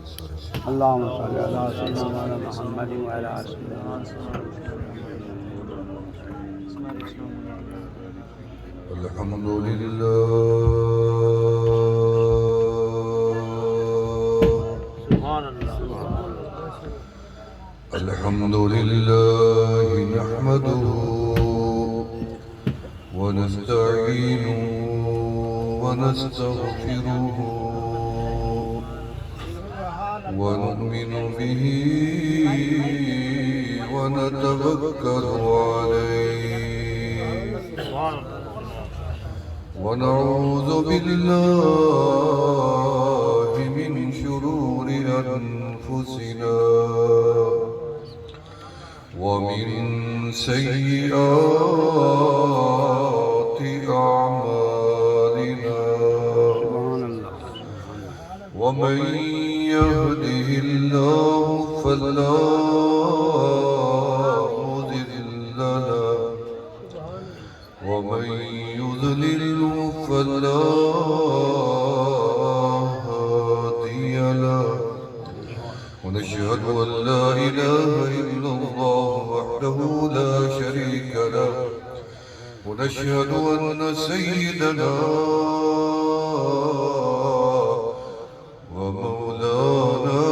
اللهم صل على سيدنا محمد وعلى آل سيدنا محمد. الحمد لله سبحان الله. الحمد لله نحمده ونستعينه ونستغفره ونؤمن به ونتوكل عليه ونعوذ بالله من شرور أنفسنا ومن سيئات أعمالنا ومن يهده الله فلا مضل له ومن يضلله فلا هادي له ونشهد أن لا إله إلا الله وحده لا شريك له ونشهد أن سيدنا ومولانا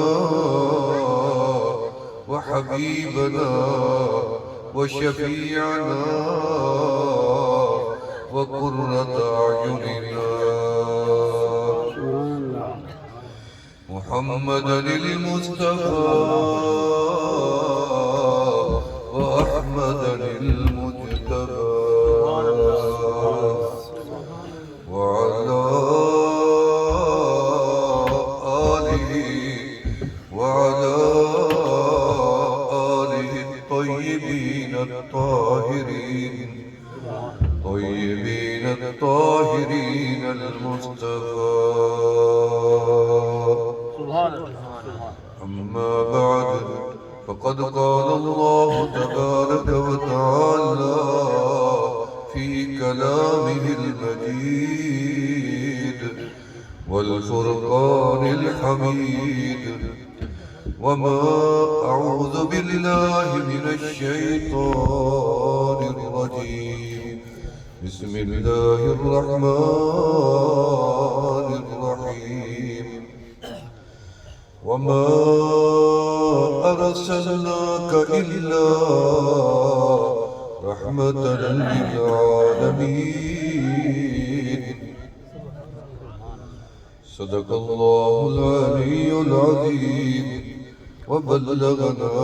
وحبيبنا وشفيعنا وقرة أعيننا محمدا المصطفى وأحمدا المجتبى وعلى آله الطيبين الطاهرين الطاهرين المصطفى. أما بعد فقد قال الله تبارك وتعالى في كلامه المجيد والفرقان الحميد وما أعوذ بالله من الشيطان الرجيم بسم الله الرحمن الرحيم وما أرسلناك إلا رحمة للعالمين. صدق الله العلي العظيم وبلغنا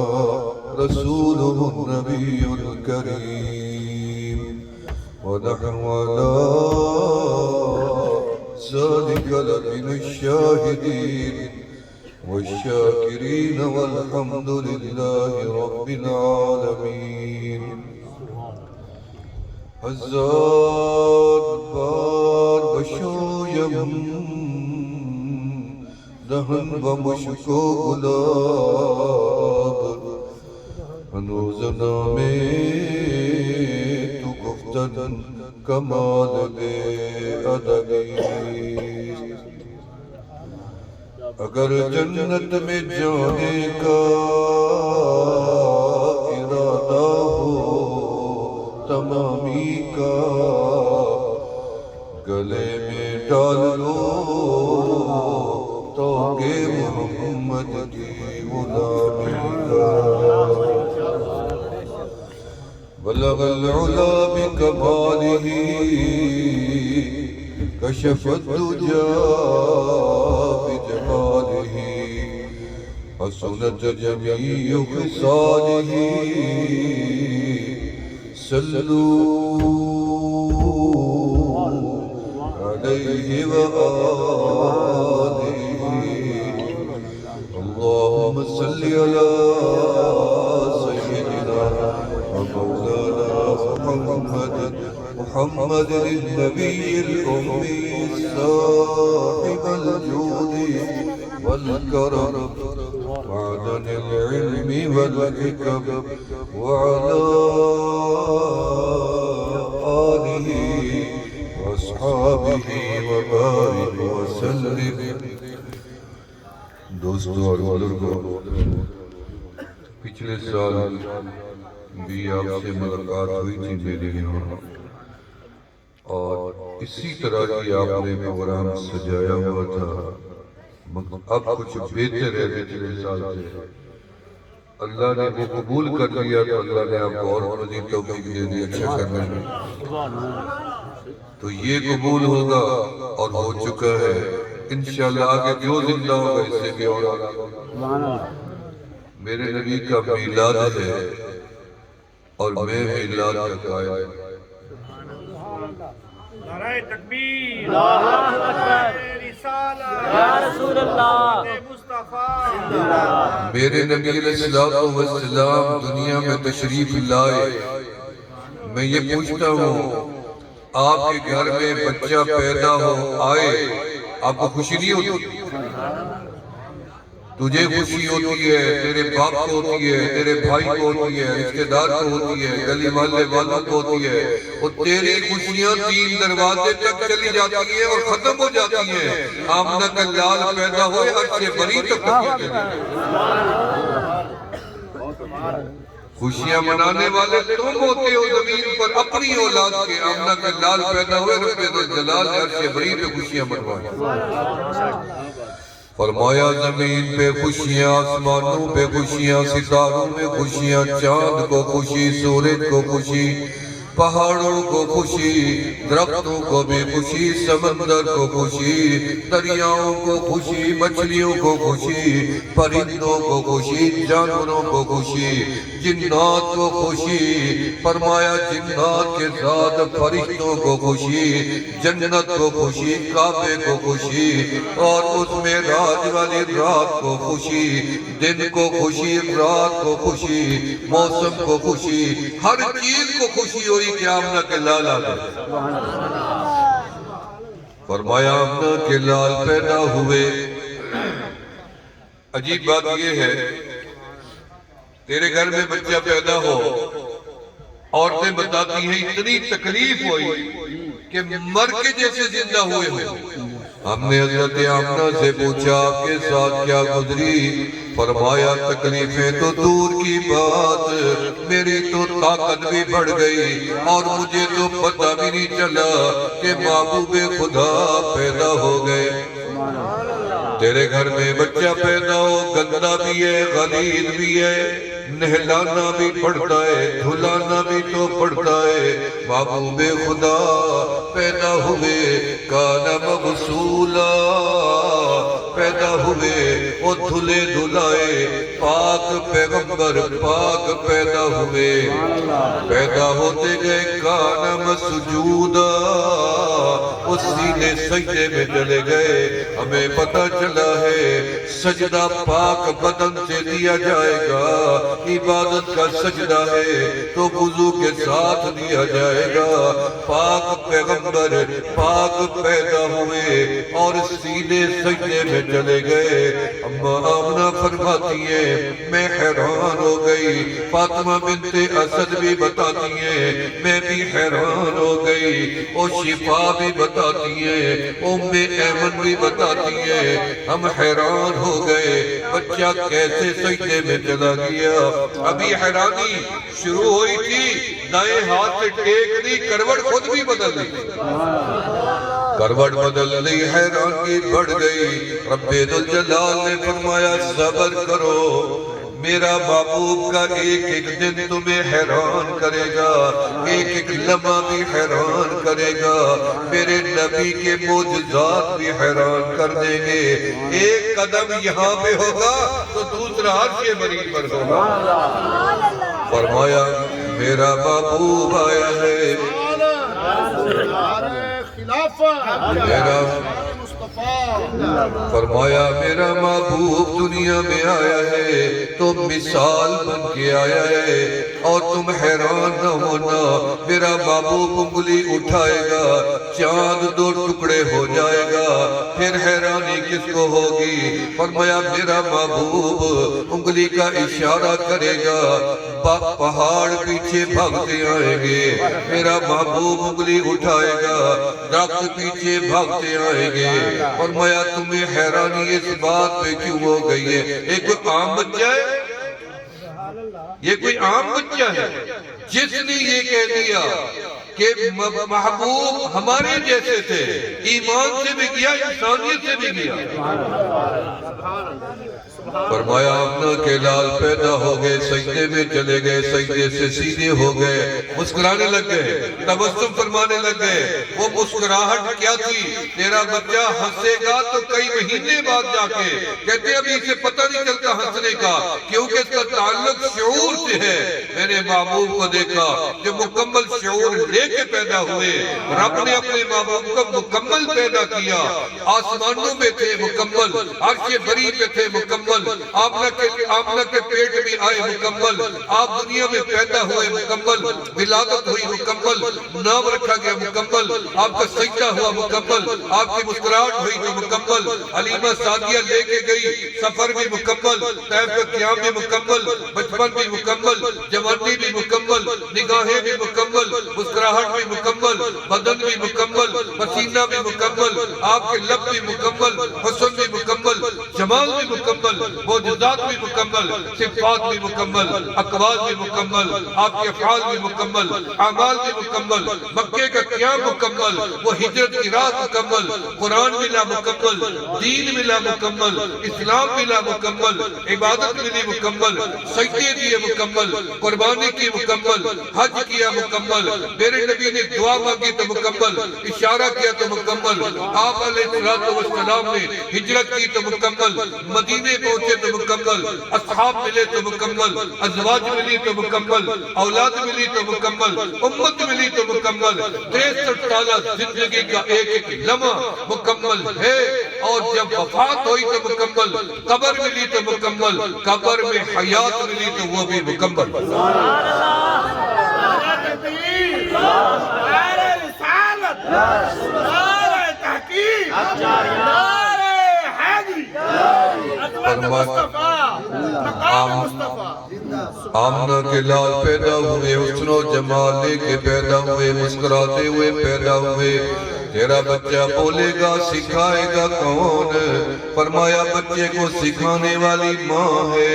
رسوله النبي الكريم ونحن على ذلك لمن الشاهدين والشاكرين والحمد لله رب العالمين. هزار بار بشویم دهن و مشک و گلاب هنوز نامے تو گفتن کمال بے ادبی. اگر جنت میں جانے کا ارادہ ہو تمامی کا گلے میں ڈال لو تو گے محمد کی غلامی کا. بلغ العلا بکمالہ کشف الدجا بجمالہ حسنت جمیع خصالہ صلوا علیہ وآلہ. اللہم صل علی سیدنا ومولانا محمد النبی الأمی صاحب الجود والكرم معدن العلم والحكم وعلى آله وأصحابه وبارك وسلم. دوستوں اور بزرگوں، پچھلے سال بھی آپ سے ملاقات ہوئی تھی میرے یہاں، اور اسی طرح کی آپ نے پروگرام سجایا ہوا تھا، مگر اب کچھ بہتر ہے پچھلے سال سے۔ اللہ نے وہ قبول کر لیا تو اللہ نے آپ کو اور مزید توفیق دے دی اچھا کرنے میں۔ تو یہ قبول ہوگا اور ہو چکا ہے، انشاءاللہ آگے جو زندہ ہوگا اس سے بھی اور آگے۔ میرے نبی کا میلاد ہے اور میں میلاد کا قائل ہوں۔ نعرہ تکبیر، اللہ اکبر، رسالت، یا رسول اللہ، مصطفیٰ۔ میرے نبی علیہ السلام دنیا میں تشریف لائے، میں یہ پوچھتا ہوں آپ کے گھر میں بچہ پیدا ہو آئے، آپ کو خوشی نہیں ہوتی؟ تجھے خوشی ہوتی ہے، تیرے باپ کو ہوتی ہے، تیرے بھائی کو ہوتی ہے، رشتہ دار کو ہوتی ہے، گلی محلے والوں کو ہوتی ہے، اور تیری خوشیاں 3 دروازے تک چلی جاتی ہیں اور ختم ہو جاتی ہیں۔ آمنہ کا لال پیدا ہوئے عرش بری تک پہنچ خوشیاں منانے والے تم ہوتے ہو زمین پر اپنی اولاد کے۔ آمنہ کا لال پیدا ہوئے رب الجلال نے عرش بری پہ خوشیاں منوائیں۔ فرمایا زمین پہ خوشیاں، آسمانوں پہ خوشیاں، ستاروں میں خوشیاں، چاند کو خوشی، سورج کو خوشی، پہاڑوں کو خوشی، درختوں کو بھی خوشی، سمندر کو خوشی، دریاؤں کو خوشی، مچھلیوں کو خوشی، پرندوں کو خوشی، جانوروں کو خوشی، جنات کو خوشی۔ فرمایا جنات کے ساتھ فرشتوں کو خوشی، جنت کو خوشی، کعبے کو خوشی، اور اس میں راج والی رات کو خوشی، دن کو خوشی، رات کو خوشی، موسم کو خوشی، ہر چیز کو خوشی ہوئی کہ آمنہ کے لال آ گئے۔ فرمایا آمنہ کے لال پیدا ہوئے۔ عجیب بات یہ ہے، تیرے گھر میں بچہ پیدا ہو، عورتیں بتاتی ہیں اتنی تکلیف ہوئی کہ مر کے جیسے زندہ ہوئے ہو۔ ہم نے حضرت آمنہ سے پوچھا آپ کے ساتھ کیا گزری؟ فرمایا تکلیفیں تو دور کی بات، میری تو طاقت بھی بڑھ گئی اور مجھے تو پتہ بھی نہیں چلا کہ محبوب خدا پیدا ہو گئے۔ تیرے گھر میں بچہ پیدا ہو، گندا بھی ہے، غلیظ بھی ہے، نہلانا بھی پڑتا ہے، دھلانا بھی تو پڑتا ہے۔ محبوب خدا پیدا ہوئے، کان مغسولا پیدا ہوئے، وہ دھلے دھلائے، پاک پیغمبر پاک پیدا ہوئے۔ پیدا ہوتے گئے کان مسجودا، وہ سینے سجدے میں چلے گئے۔ ہمیں پتہ چلا ہے سجدہ پاک بدن سے دیا جائے گا، عبادت کا سجدہ ہے تو وضو کے ساتھ دیا جائے گا۔ پاک پیغمبر پاک پیدا ہوئے اور سینے سجدے میں چلے گئے۔ اما آمنہ فرماتی ہیں میں حیران ہو گئی، فاطمہ بنت اسد بھی بتاتی ہیں میں بھی حیران ہو گئی، اور شفا بھی بتاتی ہیں، ام ایمن بھی بتاتی ہیں ہم حیران ہو گئے، بچہ کیسے سجدے میں چلا گیا۔ ابھی حیرانی شروع ہوئی تھی، دائیں ہاتھ سے ٹیک دی، کروٹ خود بھی بدل دی، کروٹ بدل دی، حیرانی بڑھ گئی۔ رب ذوالجلال نے فرمایا صبر کرو، میرا محبوب کا ایک ایک دن تمہیں حیران کرے گا، ایک ایک لمحہ بھی حیران کرے گا، میرے نبی کے معجزات بھی حیران کر دیں گے۔ ایک قدم یہاں پہ ہوگا تو دوسرا عرش بری پر ہوگا۔ فرمایا میرا محبوب آیا ہے، میرا فرمایا میرا محبوب دنیا میں آیا ہے تو مثال بن کے آیا ہے، اور تم حیران نہ ہونا، میرا محبوب انگلی اٹھائے گا چاند 2 ٹکڑے ہو جائے گا، پھر حیرانی کس کو ہوگی؟ فرمایا میرا محبوب انگلی کا اشارہ کرے گا، پہاڑ پیچھے بھاگتے آئیں گے، میرا محبوب انگلی اٹھائے گا، درخت پیچھے بھاگتے آئیں گے۔ فرمایا تمہیں حیرانی اس بات پہ کیوں ہو گئی ہے؟ ایک کوئی عام بچہ ہے؟ یہ کوئی عام بچہ ہے جس نے یہ کہہ دیا کہ محبوب ہمارے جیسے تھے، ایمان سے بھی گیا، انسانیت سے بھی گیا۔ فرمایا آمنہ کے لال پیدا ہو گئے، سجدے میں چلے گئے، سجدے سے سیدھے ہو گئے، مسکرانے لگ گئے، تبسم فرمانے لگ گئے۔ وہ مسکراہٹ کیا تھی؟ تیرا بچہ ہنسے گا تو کئی مہینے بعد جا کے کہتے ابھی اسے پتہ نہیں چلتا ہنسنے کا، کیونکہ اس کا تعلق شعور سے ہے۔ میں نے محبوب کو دیکھا جو مکمل شعور لے کے پیدا ہوئے، رب نے اپنے محبوب کو مکمل پیدا کیا، آسمانوں میں تھے مکمل، عرش بری پہ تھے مکمل، آمنہ کے پیٹ میں آئے مکمل، آپ دنیا میں پیدا ہوئے مکمل، ولادت ہوئی مکمل، نام رکھا گیا مکمل، آپ کا سجدہ ہوا مکمل، آپ کی مسکراہٹ ہوئی تو مکمل، حلیمہ سعدیہ لے کے گئی، سفر بھی مکمل، طیف کا قیام بھی مکمل، بچپن بھی مکمل، جوانی بھی مکمل، نگاہیں بھی مکمل، مسکراہٹ بھی مکمل، بدن بھی مکمل، پسینہ بھی مکمل، آپ کے لب بھی مکمل، حسن بھی مکمل، جمال بھی مکمل، معجزات بھی مکمل، صفات بھی مکمل، اقوال بھی مکمل، آپ کے افعال بھی مکمل، اعمال بھی مکمل، مکے کا قیام مکمل، وہ ہجرت کی رات مکمل، قرآن ملا مکمل، دین ملا مکمل، اسلام ملا مکمل، عبادت ملی مکمل، سجدے دیے مکمل، قربانی کی مکمل، حج کیا مکمل، میرے نبی نے دعا مانگی تو مکمل، اشارہ کیا تو مکمل، آپ علیہ السلام نے ہجرت کی تو مکمل، مدینے پہنچے تو مکمل، اصحاب ملے تو مکمل، ازواج ملی تو مکمل، اولاد ملی تو مکمل، امت ملی تو مکمل، 63 سالہ زندگی کا ایک ایک لمحہ مکمل ہے، اور جب وفات ہوئی تو مکمل، قبر ملی تو مکمل، قبر میں حیات ملی تو وہ بھی مکمل۔ آمنہ کے لال پیدا ہوئے، حسن و جمال لے کے پیدا ہوئے، مسکراتے ہوئے پیدا ہوئے۔ تیرا بچہ بولے گا سکھائے گا کون؟ فرمایا بچے کو سکھانے والی ماں ہے،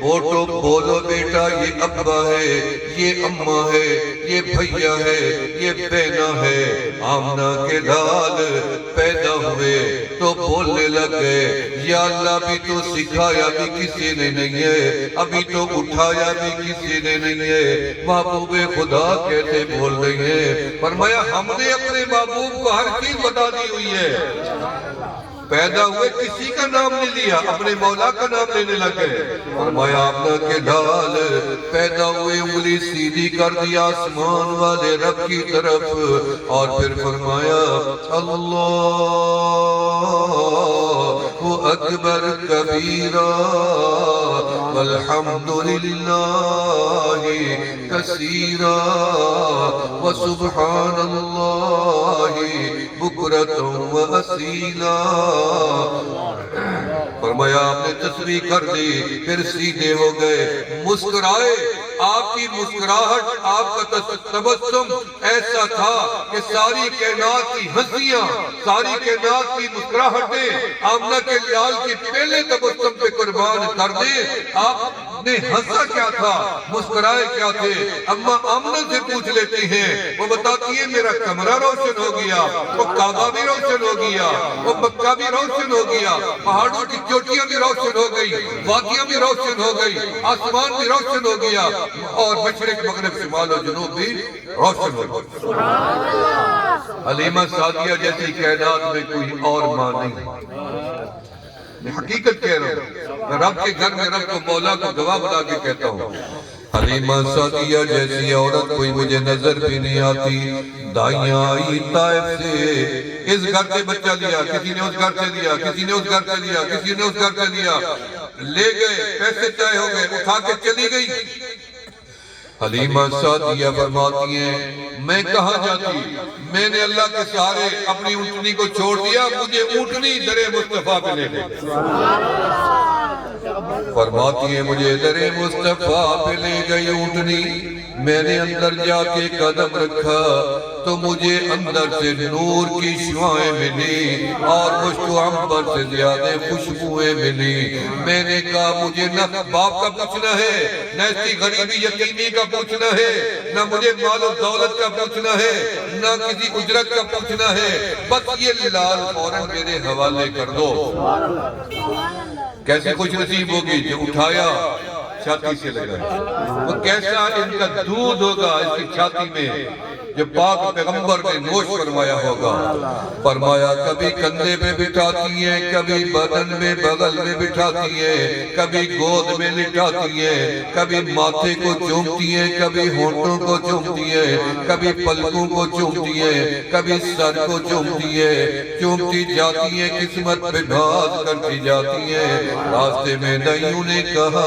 بوٹو بولو بیٹا یہ ابا ہے، یہ اماں ہے، یہ بھیا ہے، یہ بہنا ہے۔ آمنہ کے لال پیدا ہوئے تو بولنے لگے یا اللہ بھی تو سکھایا بھی کسی نے نہیں ہے، ابھی تو اٹھایا بھی کسی نے نہیں ہے، محبوب خدا کیسے بول رہی ہے؟ فرمایا ہم نے اپنے محبوب کو ہر چیز بتا دی ہوئی ہے، پیدا ہوئے کسی کا نام نہیں لیا، اپنے مولا کا نام لینے لگے۔ فرمایا آمنہ کے لال پیدا ہوئے، انگلی سیدھی کر دیا آسمان والے رب کی طرف، اور پھر فرمایا اللہ اکبر کبیرہ والحمدللہ کثیرہ وسبحان اللہ بکرۃ واسیلا۔ فرمایا آپ نے تسبیح کر دی، پھر سیدھے ہو گئے، مسکرائے۔ آپ کی مسکراہٹ، آپ کا تبسم ایسا تھا کہ ساری کائنات کی ہنسیاں، ساری کائنات کی مسکراہٹیں آمنہ کے لال کی پہلے تبسم پہ قربان کر دیں۔ آپ نے ہنسا کیا تھا، مسکرائے کیا تھے؟ اماں آمنہ سے پوچھ لیتی ہیں، وہ بتاتی ہے میرا کمرہ روشن ہو گیا، وہ کعبہ بھی روشن ہو گیا، وہ مکہ بھی روشن ہو گیا، پہاڑوں کی چوٹیاں بھی روشن ہو گئی، وادیاں بھی روشن ہو گئی، آسمان بھی روشن ہو گیا، اور مشرق مغرب شمال و جنوب بھی روشن ہو گئی۔ حلیمہ سعدیہ جیسی کائنات میں کوئی اور ماں نہیں۔ میں حقیقت کہہ رہا ہوں، میں رب کے گھر میں رب کو مولا کو گواہ بنا کے کہتا ہوں، حلیمہ سعدیہ جیسی عورت کوئی مجھے نظر بھی نہیں آتی۔ دائیاں آئی طائف سے، اس گھر سے بچہ لیا، کسی نے اس گھر سے لیا، کسی نے اس گھر سے لیا، کسی نے اس گھر سے لیا، لے گئے، پیسے طے ہو گئے، اٹھا کے چلی گئی۔ حلیمہ سعدیہ فرماتی ہیں میں کہاں جاتی؟ میں نے اللہ کے سہارے اپنی اونٹنی کو چھوڑ دیا، مجھے اونٹنی در مصطفیٰ پہ لے گئے۔ فرماتی ہیں مجھے در مصطفیٰ پہ لے گئی اونٹنی، میں نے اندر جا کے قدم رکھا تو مجھے اندر سے نور کی شعائیں ملی اور مشک و عنبر سے زیادہ خوشبوئیں ملی۔ میں نے کہا مجھے نہ باپ کا پوچھنا ہے، نہ اس کی غریبی یتیمی کا پوچھنا ہے، نہ مجھے مال و دولت کا پوچھنا ہے، نہ کسی اجرت کا پوچھنا ہے، بس یہ لال فوراً میرے حوالے کر دو۔ کیسی خوش نصیب ہوگی جو اٹھایا چھاتی سے لگا، وہ کیسا ان کا دودھ ہوگا اس کی چھاتی میں جو پاک پیغمبر نے نوش فرمایا ہوگا۔ فرمایا کبھی کندھے پہ بٹھاتی ہیں، کبھی بدن میں بغل میں بٹھاتی ہیں، کبھی گود میں لٹاتی ہیں، کبھی ماتھے کو چومتی ہیں، کبھی ہونٹوں کو چومتی ہیں، کبھی پلکوں کو چومتی ہیں، کبھی سر کو چومتی ہیں، چومتی جاتی ہیں، قسمت پہ ناز کرتی جاتی ہیں۔ راستے میں دائیوں نے کہا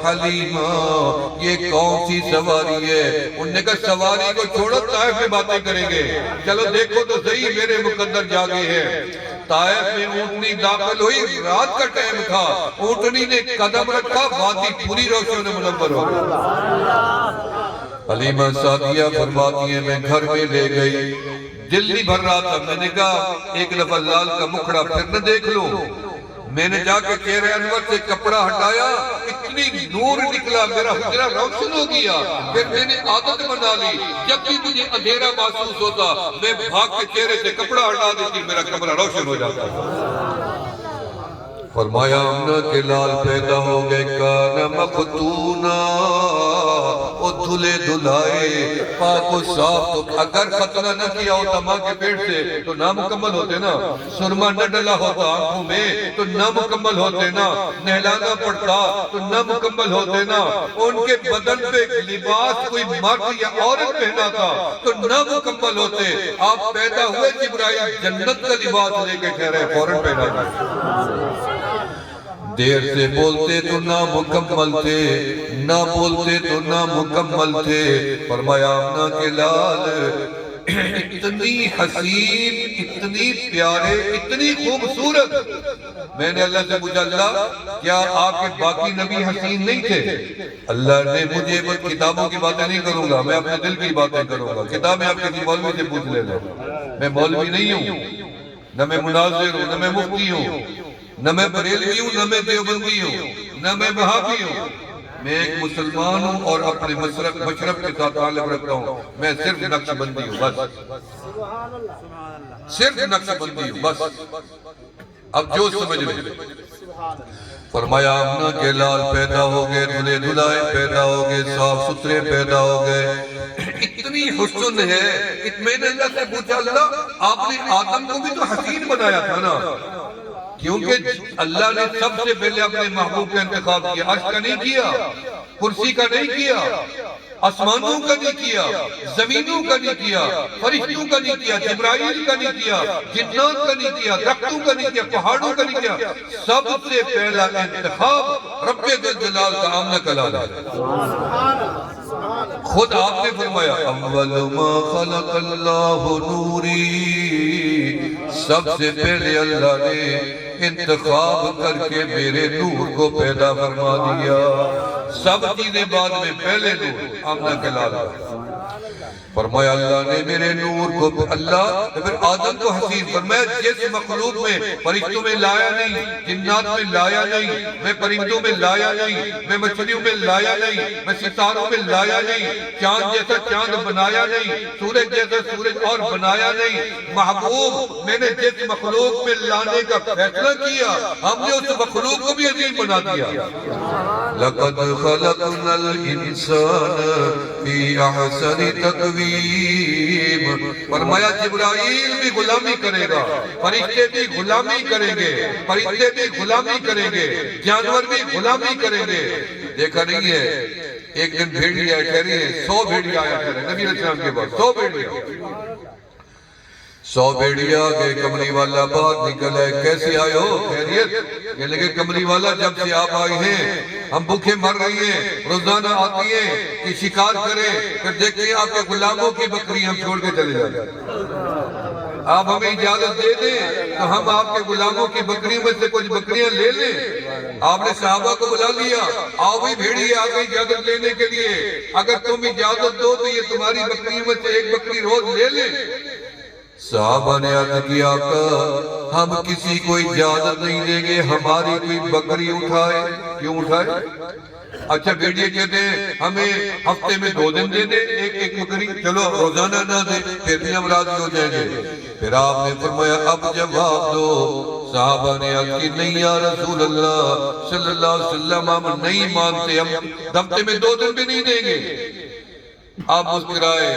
حلیمہ یہ کون سی سواری ہے؟ انہوں نے کہا سواری کو چھوڑو، طائف میں باتیں کریں گے، چلو دیکھو تو صحیح میرے مقدر جاگے ہیں۔ طائف میں اونٹنی داخل ہوئی، رات کا ٹائم تھا، اونٹنی نے قدم رکھا، وادی پوری روشن منور ہو گئی۔ حلیمہ سعدیہ فرماتی ہیں میں گھر میں لے گئی، دل نہیں بھر رہا تھا، میں نے کہا ایک دفعہ لال کا مکھڑا پھر نہ دیکھ لوں۔ میں نے جا کے چہرے انور سے کپڑا ہٹایا، اتنی نور نکلا، میرا حجرہ روشن ہو گیا۔ پھر میں نے عادت بنا لی، جب بھی مجھے اندھیرا محسوس ہوتا میں بھاگ کے چہرے سے کپڑا ہٹا دیتی، میرا کمرہ روشن ہو جاتا۔ فرمایا امنہ کے لال پیدا ہو گئے، کانا مختونہ وہ دھلے دھلائے پاک و صاف۔ تو اگر ختنہ نہ کیا ہوتا ماں کے پیٹ سے تو نامکمل ہوتے نا، سرما نہ ڈلا ہوتا آنکھوں میں تو نامکمل ہوتے نا، نہلانا پڑتا تو نامکمل ہوتے نا، ان کے بدن پہ لباس کوئی مرد یا عورت پہنا تھا تو نامکمل ہوتے۔ آپ پیدا ہوئے جبرائیل جنت کا لباس لے کے ٹھہرے، فوراً پیدا ہوئے۔ دیر سے بولتے تو نامکمل تھے، نہ بولتے تو نامکمل تھے۔ فرمایا آمنہ کے لال اتنی حسین، اتنی پیارے، اتنی خوبصورت۔ میں نے اللہ سے پوچھا اللہ کیا آپ کے باقی نبی حسین نہیں تھے؟ اللہ نے مجھے بس کتابوں کی باتیں نہیں کروں گا، میں اپنے دل کی باتیں کروں گا۔ کتابیں آپ کسی مولوی سے پوچھ لے لیں، میں مولوی نہیں ہوں، نہ میں مناظر ہوں، نہ میں مفتی ہوں، نہ میں بریلوی ہوں، نہ میں دیوبندی ہوں، نہ میں وہابی ہوں۔ میں ایک مسلمان ہوں اور اپنے مشرب کے ساتھ تعلق رکھتا ہوں۔ میں صرف نقش بندی ہوں، بس صرف نقش بندی ہوں، بس اب جو سمجھ لیں۔ فرمایا آمنہ کے لال پیدا ہو گئے، دھلے دھلائے پیدا ہو گئے، صاف ستھرے پیدا ہو گئے۔ اتنی حسن ہے، میں نے اللہ سے پوچھا اللہ آپ نے آدم کو بھی تو حسین بنایا تھا نا، کیونکہ اللہ نے سب سے پہلے اپنے محبوب کا انتخاب کیا، عرش کا نہیں کیا، کرسی کا نہیں کیا، آسمانوں کا نہیں کیا، زمینوں کا نہیں کیا، فرشتوں کا نہیں کیا، جبرائیل کا نہیں کیا، جنات کا نہیں کیا، درختوں کا نہیں کیا، پہاڑوں کا نہیں کیا۔ سب سے پہلا انتخاب رب جلال کا آمنہ کا لال ہے۔ خود آپ نے فرمایا اول ما خلق اللہ نوری، سب سے پہلے اللہ نے انتخاب کر کے میرے نور کو پیدا فرما دیا۔ سب چیزیں بعد میں، پہلے نور آمنہ کے لال ہے۔ فرمایا اللہ نے میرے نور کو، اللہ پھر آدم کو حسین فرمایا جس مخلوق میں فرشتوں میں لایا نہیں، جنات میں لایا نہیں، میں پرندوں میں لایا نہیں، میں مچھلیوں میں لایا نہیں، میں ستاروں میں لایا نہیں، چاند جیسا چاند بنایا نہیں، سورج جیسا سورج اور بنایا نہیں۔ محبوب میں نے جس مخلوق میں لانے کا فیصلہ کیا ہم نے اس مخلوق کو بھی عظیم بنا دیا۔ لقد خلقنا الانسان فی احسن تقویم، فرمایا جبرائیل بھی غلامی کرے گا، فرشتے بھی غلامی کریں گے، فرشتے بھی غلامی کریں گے، جانور بھی غلامی کریں گے۔ دیکھا نہیں ہے ایک دن بھیڑیا ٹھہری ہے، 100 بھیڑیا آیا ٹھہرے نبی علیہ السلام کے بعد، 100 بھیڑیا، 100 بھیڑیا کے کمری والا باہر نکل ہے، کیسے آئے ہو؟ خیریت؟ یہ لگے کمری والا جب سے آپ آئے ہیں ہم بھوکے مر رہی ہیں، روزانہ آتی ہیں کہ شکار کریں، پھر دیکھیں آپ کے غلاموں کی بکری ہم چھوڑ کے چلے جاتے ہیں۔ آپ ہمیں اجازت دے دیں تو ہم آپ کے غلاموں کی بکریوں میں سے کچھ بکریاں لے لیں۔ آپ نے صحابہ کو بلا لیا، آؤ بھی بھیڑیے آگے اجازت لینے کے لیے، اگر تم اجازت دو تو یہ تمہاری بکریوں میں سے ایک بکری روز لے لیں۔ صحابہ نے عرض کیا آقا ہم کسی کو اجازت نہیں دیں گے ہماری کوئی بکری اٹھائے۔ کیوں اٹھائے؟ اچھا بھیڑیے کہتے ہیں ہمیں ہفتے میں 2 دن دے دے ایک بکری، چلو روزانہ نہ دے پھر بھی ہم راضی ہو جائیں گے۔ پھر آپ نے فرمایا اب جواب دو۔ صحابہ نے عرض کی نہیں یا رسول اللہ صلی اللہ علیہ وسلم ہم نہیں مانتے، ہم ہفتے میں 2 دن بھی نہیں دیں گے۔ آپ مسکرائے،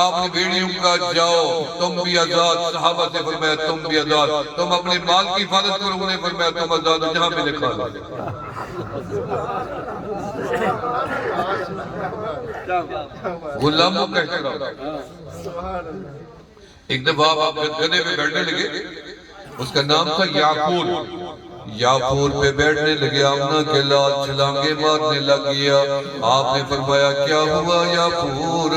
آپ نے بھیڑیوں کا جاؤ تم بھی آزاد، صحابہ سے فرمایا تم بھی آزاد، تم اپنے مال کی حفاظت کرو، انہیں فرمایا تم آزاد ہو جہاں میں نے کھا لو۔ غلاموں کا احترام۔ ایک دفعہ آپ گدھے پہ بیٹھنے لگے، اس کا نام تھا یعقوب، یعقوب پہ بیٹھنے لگے، آمنہ کے لال چھلانگے مارنے لگ گیا۔ آپ نے فرمایا کیا ہوا یعقوب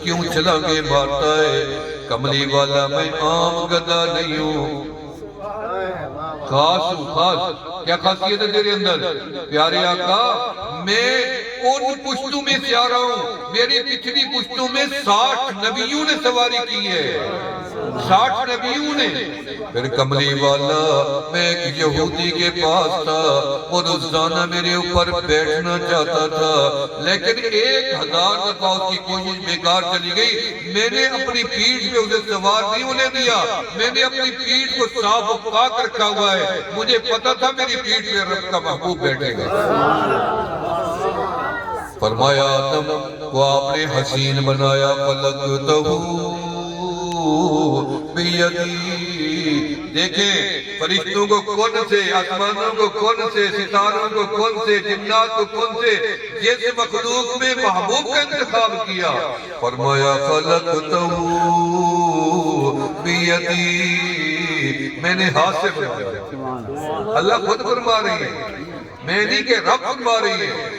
کیوں چھلانگے مارتا ہے؟ کملی والا میں عام گدھا نہیں ہوں، خاص ہوں، خاص۔ کیا خاصیت ہے تیرے اندر؟ پیارے آقا میں ان پشتوں میں سے آ رہا ہوں، میری پچھلی پشتوں میں 60 نبیوں نے سواری کی ہے، 60 نبیوں نے۔ پھر کملی والا میں ایک یہودی کے پاس تھا، وہ روزانہ میرے اوپر بیٹھنا چاہتا تھا، لیکن 1000 دفعہ اس کی کوشش بیکار چلی گئی۔ میں نے اپنی پیٹھ پہ اسے سوار نہیں ہونے دیا، میں نے اپنی پیٹھ کو صاف و پاک رکھا ہوا ہے، مجھے پتا تھا میری پیٹھ پہ رب کا محبوب بیٹھے گا۔ فرمایا آدم کو آپ نے حسین بنایا، فلقتہو بیدی۔ دیکھیں فرشتوں کو کون سے، آسمانوں کو کون سے، ستاروں کو کون سے، جنات کو کون سے، جیسے مخلوق میں محبوب کا انتخاب کیا۔ فرمایا خلقتہو بیدی، میں نے ہاتھ سے بنایا۔ اللہ خود فرما رہی ہے، میں نہیں کہ رب فرما رہی ہے۔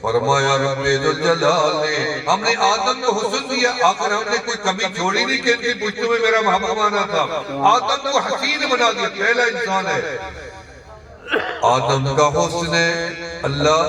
فرمایا رب ذوالجلال نے ہم نے آدم کو حسن دیا، آخر ہم نے کوئی کمی چھوڑی نہیں کہ ان کی پشتوں میں میرا محبوب آنا تھا۔ آدم کو حسین بنا دیا، پہلا انسان ہے آدم کا حسن ہے اللہ۔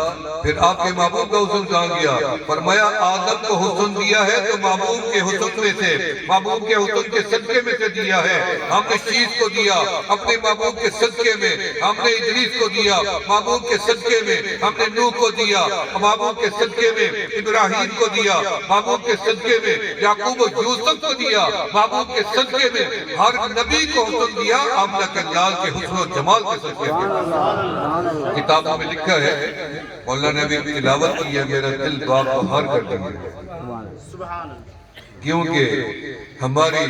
پھر آپ کے محبوب کا حسن کہاں گیا؟ فرمایا آدم کو حسن دیا ہے تو محبوب کے حسن میں سے، محبوب کے حسن کے صدقے میں سے دیا ہے۔ ہم نے شیش کو دیا اپنے محبوب کے صدقے میں، ہم نے ادریس کو دیا محبوب کے صدقے میں، ہم نے نوح کو دیا محبوب کے صدقے میں، ابراہیم کو دیا محبوب کے صدقے میں، یعقوب و یوسف کو دیا محبوب کے صدقے میں، ہر نبی کو حسن دیا آمنہ کے لال کے حسن و جمال کے صدقے میں۔ کتابوں میں لکھا ہے، مولانا نے بھی تلاوت کی ہے، میرا دل باغ بہار کر دیا، کیونکہ ہماری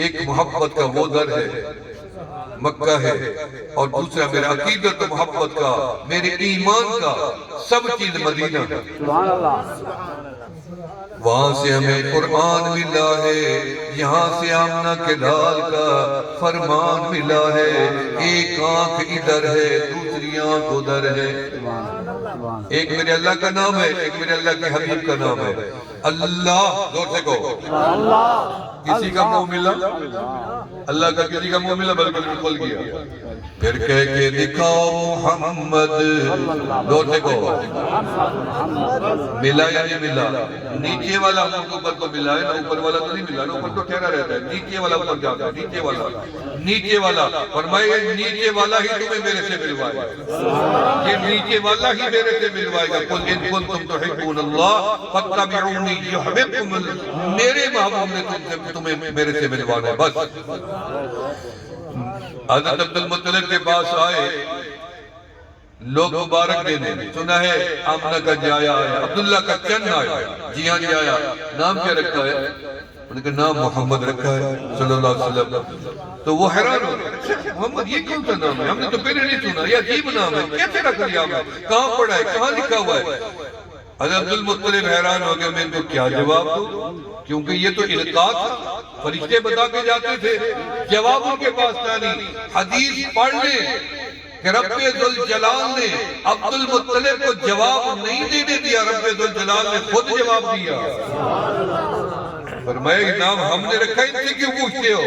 ایک محبت کا وہ در ہے مکہ ہے، اور دوسرا میرا عقیدت و محبت کا، میرے ایمان کا سب چیز مدینہ ہے۔ وہاں سے ہمیں قرآن ملا ہے، یہاں سے آمنہ کے لال کا فرمان ملا ہے۔ ایک آنکھ ادھر ہے دوسری آنکھ ادھر ہے۔ ایک میرے اللہ کا نام ہے، ایک میرے اللہ کے حبیب کا نام ہے اللہ۔ زور سے کہو کسی کا منہ ملا اللہ کا، کسی کا منہ ملا بلکہ کھل گیا۔ پھر کہہ کے دکھاؤ محمد، زور سے کہو ملا یا نہیں ملا؟ نیچے والا اوپر کو ملا ہے نا، اوپر والا تو نہیں ملا نا، اوپر تو ٹھہرا رہتا ہے، نیچے والا اوپر جاتا ہے، نیچے والا، نیچے والا۔ فرمایا نیچے والا ہی تمہیں میرے سے ملوائے گا، یہ نیچے والا ہی میرے سے ملوائے گا۔ قل ان کنتم تحبون اللہ فاتبعونی یحببکم اللہ، میرے محبوب نے تمہیں میرے سے ملوانا ہے بس۔ حضرت عبد المطلب کے پاس آئے لوگ مبارک دینے، سنا ہے آمنہ کا جایا آیا، عبداللہ کا چن آیا، جی ہاں جی آیا، نام کیا رکھا ہے؟ انہوں نے کہا نام محمد رکھا ہے صلی اللہ علیہ وسلم۔ تو وہ حیران ہو گئے، محمد یہ کون سا نام ہے؟ ہم نے تو پہلے نہیں سنا، یہ عجیب نام ہے، کیسے رکھ لیا آپ نے؟ کہاں پڑھا ہے؟ کہاں لکھا ہوا ہے؟ حضرت عبد المطلب حیران ہو گئے، میں ان کو کیا جواب دوں؟ کیونکہ یہ تو القاء تھا، فرشتے بتا کے جاتے تھے، جواب ان کے پاس تھا نہیں۔ حدیث پڑھ لیں کہ رب ذوالجلال نے عبد المطلب کو جواب نہیں دینے دیا، رب ذوالجلال نے خود جواب دیا۔ فرمایا یہ نام ہم نے رکھا ان سے کیوں پوچھتے ہو؟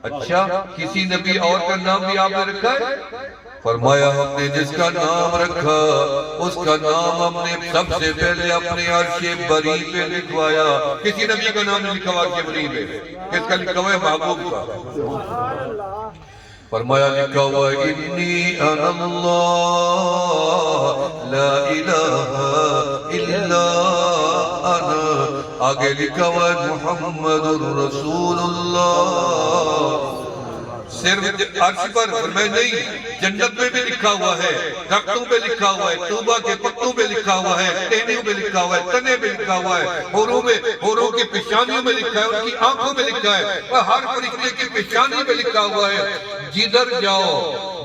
اچھا کسی نبی اور کا نام بھی آپ نے رکھا ہے؟ فرمایا ہم نے جس کا نام رکھا اس کا نام ہم نے سب سے پہلے اپنے عرش بری پہ لکھوایا. کسی نبی کا نام نہیں لکھا ہوا عرش بری پہ. کس کا لکھا ہوا ہے؟ محبوب کا. فرمایا لکھا ہوا انی انا اللہ لا الہ الا انا. آگے لکھا ہوا ہے محمد الرسول اللہ. صرف عرش پر فرمایا نہیں، جنت میں بھی لکھا ہوا ہے، درختوں پہ لکھا ہوا ہے، طوبہ کے پتوں پہ لکھا ہوا ہے، ٹہنیوں پہ لکھا ہوا ہے، تنے پہ لکھا ہوا ہے، حوروں کی پیشانیوں میں لکھا ہے، ان کی آنکھوں میں لکھا ہے، اور ہر فرشتے کی پیشانی پہ لکھا ہوا ہے. جدھر جاؤ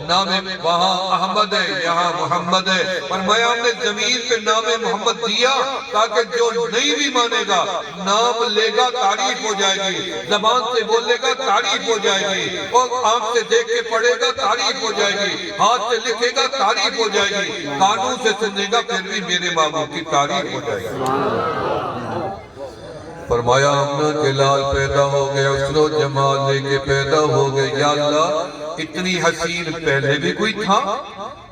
نام وہاں احمد ہے، یہاں محمد ہے. فرمایا ہم نے زمین پہ نام محمد دیا تاکہ جو نہیں بھی مانے گا نام لے گا تعریف ہو جائے گی، زبان سے بولے گا تعریف ہو جائے گی، اور آنکھ سے دیکھ کے پڑھے گا تعریف ہو جائے گی، ہاتھ سے لکھے گا تعریف ہو جائے گی، کانوں سے سنے گا پھر بھی میرے محبوب کی تعریف ہو جائے گی. فرمایا اپنا جلال پیدا ہو گیا، حسن و جمال لے کے پیدا ہو گئے. یا اللہ اتنی حسین پہلے بھی کوئی تھا؟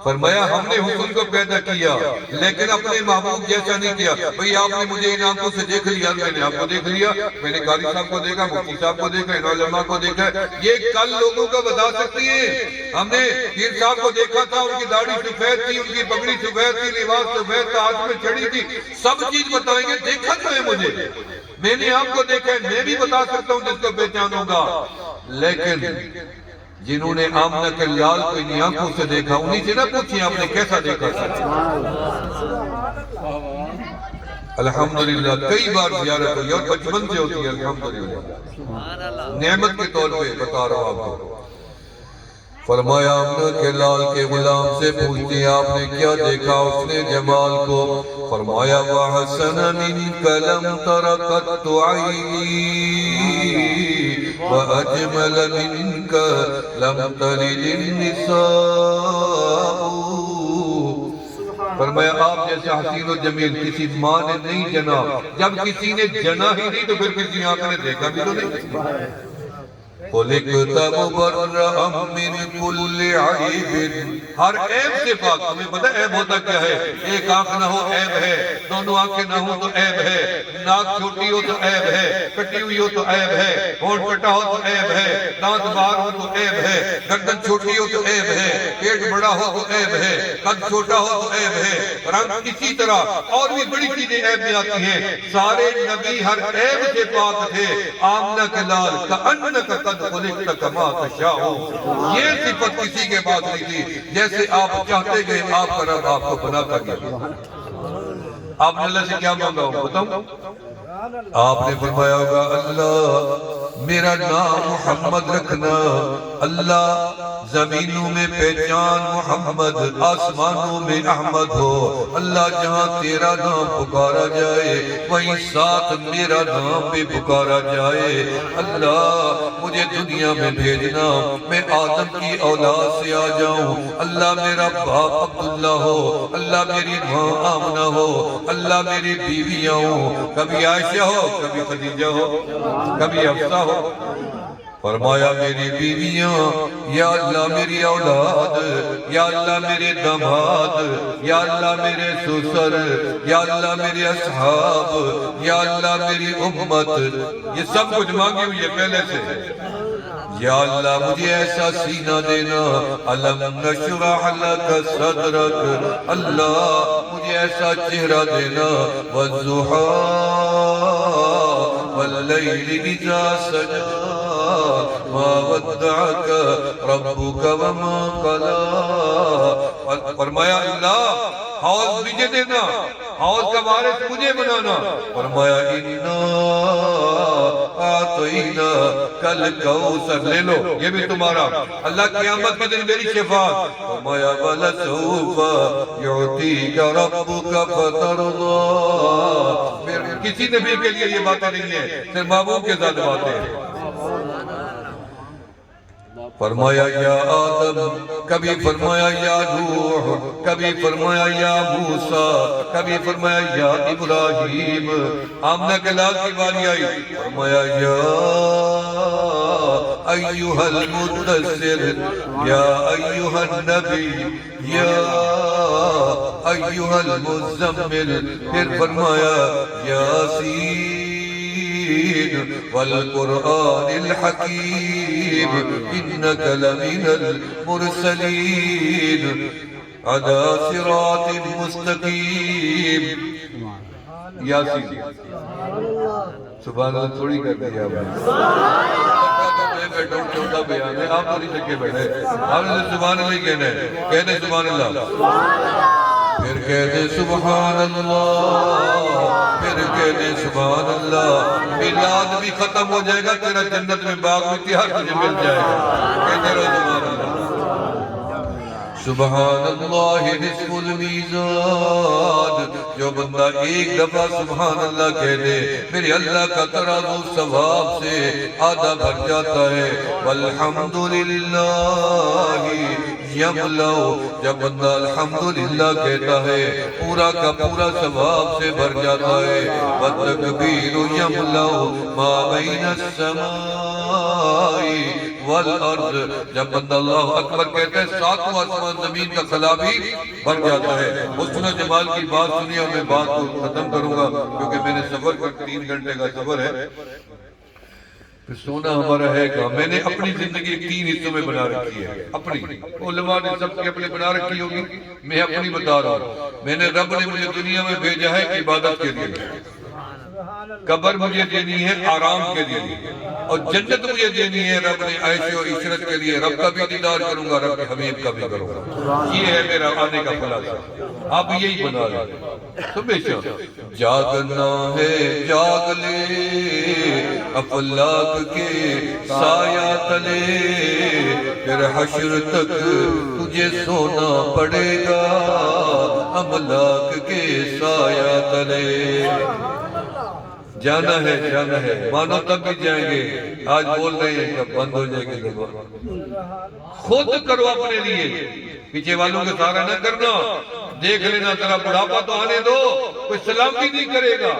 فرمایا ہم نے حسن کو پیدا کیا لیکن اپنے محبوب جیسا نہیں کیا. بھئی آپ نے مجھے ان آنکھوں سے دیکھ لیا، میں نے آپ کو دیکھ لیا، میں نے قاری صاحب کو دیکھا، مفتی صاحب کو دیکھا، ان علماء کو دیکھا. یہ کل لوگوں کو بتا سکتی ہیں. ہم نے پیر صاحب کو دیکھا تھا، ان کی داڑھی سفید تھی، ان کی پگڑی سفید تھی، لباس سفید تھا، ہاتھ میں چھڑی تھی. سب چیز بتائیں گے. دیکھا تو ہے مجھے، میں نے آپ کو دیکھا ہے، میں بھی بتا سکتا ہوں جس کو پہچانوں گا. لیکن جنہوں نے آمنہ کے لال کو انہی آنکھوں سے دیکھا انہی سے نہ پوچھیں آپ نے کیسا دیکھا. الحمدللہ کئی بار زیارت ہوئی اور بچپن سے ہوتی ہے. الحمدللہ نعمت کے طور پہ بتا رہا ہوں آپ کو. فرمایا آمنہ کے لال کے غلام سے پوچھتے ہیں آپ نے کیا دیکھا اس نے جمال کو؟ فرمایا وَحَسَنَ مِنْكَ لَمْ تَرَ قَطُّ عَيْنِي وَأَجْمَلَ مِنْكَ لَمْ تَلِدِ النِّسَاءُ. فرمایا آپ جیسے حسین و جمیل کسی ماں نے نہیں جنا. جب کسی نے جنا ہی نہیں تو پھر کسی آنکھ نے دیکھا بھی تو نہیں. خُلِقْتَ مُبَرَّأً مِّن كُلِّ عَيْبٍ. ہر عیب سے پاک. تمہیں پتہ عیب ہوتا کیا ہے؟ ایک آنکھ نہ ہو عیب ہے، دونوں آنکھیں نہ ہو تو عیب ہے، ناک چھوٹی ہو تو عیب ہے، کٹی ہوئی ہو تو عیب ہے، ہونٹ کٹا ہو تو عیب ہے، دانت باہر ہو تو عیب ہے، گردن چھوٹی ہو تو عیب ہے، پیٹ بڑا ہو تو عیب ہے، قد چھوٹا ہو تو عیب ہے، رنگ اسی طرح اور بھی بڑی چیزیں عیب میں آتی ہیں. سارے نبی ہر عیب سے پاک تھے. آمنہ کے لال کأنک قد خلقت کما تشاء. یہ صفت کسی کے پاس نہیں تھی. جیسے آپ چاہتے گئے آپ کا رب آپ کو بناتا گیا. آپ نے اللہ سے کیا مانگا ہوں بتاؤں؟ آپ نے فرمایا ہوگا اللہ میرا نام محمد رکھنا. اللہ زمینوں میں پہچان محمد، آسمانوں میں احمد ہو. اللہ جہاں تیرا نام پکارا جائے وہیں ساتھ میرا نام بھی پکارا جائے. اللہ مجھے دنیا میں بھیجنا، میں آدم کی اولاد سے آ جاؤں. اللہ میرا باپ عبداللہ ہو، اللہ میری ماں آمنہ ہو، اللہ میری بیویاں ہوں، کبھی عائشہ ہو، کبھی خدیجہ ہو، کبھی حفصہ ہو. فرمایا میری بیویاں، یا اللہ میری اولاد، یا اللہ میرے داماد، یا اللہ میرے سسر، یا اللہ میرے اصحاب، یا اللہ میری امت. یہ سب کچھ مانگی ہوئی ہے پہلے سے. یا اللہ مجھے ایسا سینہ دینا، الم نشرح لک صدرک. اللہ مجھے ایسا چہرہ دینا، والضحا واللیل اذا سجا ما ودعک ربک وما قلا. فرمایا اللہ حوض مجھے دینا، حوض کا وارث مجھے بنانا. فرمایا انا اعطینا کل کوثر. لے لو یہ بھی تمہارا. اللہ قیامت کے دن میری شفاعت. فرمایا ولسوف یعطیک ربک فترضی. پھر کسی نبی کے لیے یہ باتیں نہیں ہیں، صرف محبوب کے ذات باتیں ہیں. فرمایا یا آدم، کبھی فرمایا یا نوح، کبھی فرمایا یا موسیٰ، کبھی فرمایا یا ابراہیم۔ آمنہ کے لال کی باری آئی، فرمایا یا ایوہ المدثر، یا ایوہ النبی، یا ایوہ المزمل، پھر فرمایا یاسین والقرآن الحکیم انک لمن المرسلین علی صراط مستقیم۔ یاسین سبحان اللہ تھوڑی کر دیا میں بیٹھوں چوتھا بیان ہے، آپ تھوڑی جگہ بیٹھے، آپ نے سبحان اللہ کہنا ہے، کہنے سبحان اللہ، پھر کہنے سبحان اللہ، پھر کہنے سبحان اللہ۔ میلاد بھی ختم ہو جائے گا، تیرا جنت میں باغ میں تیار تجھے مل جائے گا، کہتے رہو سبحان اللہ۔ سبحان اللہ نصف المیزان، جو بندہ ایک دفعہ سبحان اللہ کہہ دے، میرے اللہ کا ترازو ثواب سے آدھا بھر جاتا ہے۔ والحمدللہ یملؤ، جب بندہ الحمدللہ کہتا ہے پورا کا پورا ثواب سے بھر جاتا ہے۔ والتکبیر یملؤ ما بین السماء والارض، جب بندہ اللہ اکبر کہتا ہے ساتواں آسمان زمین کا خلا بھی بھر جاتا ہے۔ حسن و جمال کی بات سنی اور میں بات کو ختم کروں گا کیونکہ میں نے سفر پر 3 گھنٹے کا سفر ہے، پھر سونا ہمارا ہے کہاں۔ میں نے اپنی زندگی 3 حصوں میں بنا رکھی ہے، اپنی، علماء نے سب کی اپنی بنا رکھی ہوگی، میں اپنی بتا رہا ہوں۔ میں نے رب نے مجھے دنیا میں بھیجا ہے عبادت کے لیے، قبر مجھے دینی ہے آرام کے لیے، اور جنت مجھے دینی ہے رب نے عیش و عشرت کے لیے۔ رب کا بھی دیدار کروں گا، رب کے حبیب کا بھی کروں گا، یہ ہے میرا آنے کا خلاصہ۔ آپ یہی بنا لیں ہمیشہ۔ جاگنا ہے جاگ لے افلاک کے سایہ تلے، پھر حشر تک تجھے سونا پڑے گا املاک کے سایہ تلے۔ جانا ہے، مانو تب بھی جائیں گے، آج بول رہے ہیں کب بند ہو جائے گے زبان۔ خود کرو اپنے لیے، پیچھے والوں کے سارا نہ کرنا۔ دیکھ لینا تیرا بڑھاپا تو آنے دو، کوئی سلام بھی نہیں کرے گا،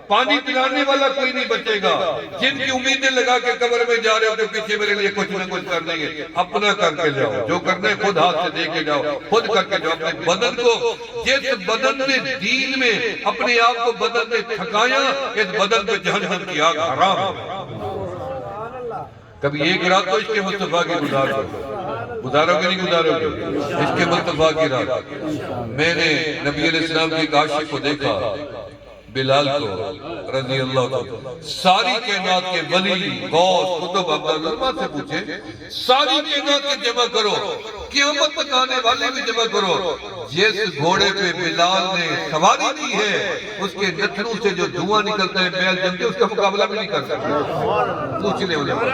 پانی پلانے والا کوئی نہیں بچے گا۔ جن کی امیدیں لگا کے قبر میں جا رہے ہو کہ پیچھے میرے لیے کچھ نہ کچھ کر دیں گے، اپنا کر کے جاؤ، جو کرنا ہے خود ہاتھ سے دے کے جاؤ، خود کر کے جاؤ۔ اپنے بدن کو، جس بدن نے دین میں اپنے آپ کو بدن نے تھکایا، اس بدن پہ جہنم کی آگ حرام ہے۔ کبھی ایک رات تو عشق مصطفیٰ کی گزارو گے نہیں گزارو گے؟ عشق مصطفیٰ کی رات۔ میں نے نبی علیہ السلام کی ایک عاشق کو دیکھا، بلال کو رضی اللہ عنہ۔ ساری کائنات کے ولی، غوث، قطب، عبدالعلماء سے پوچھے ساری کائنات کے جمع کرو، قیامت تک آنے والے بھی جمع کرو، جس گھوڑے پہ بلال نے سواری کی ہے اس کے نتنوں سے جو دھواں نکلتا ہے بیل جم کے، اس کا مقابلہ بھی نہیں کر سکتے۔ پوچھ لیں علماء۔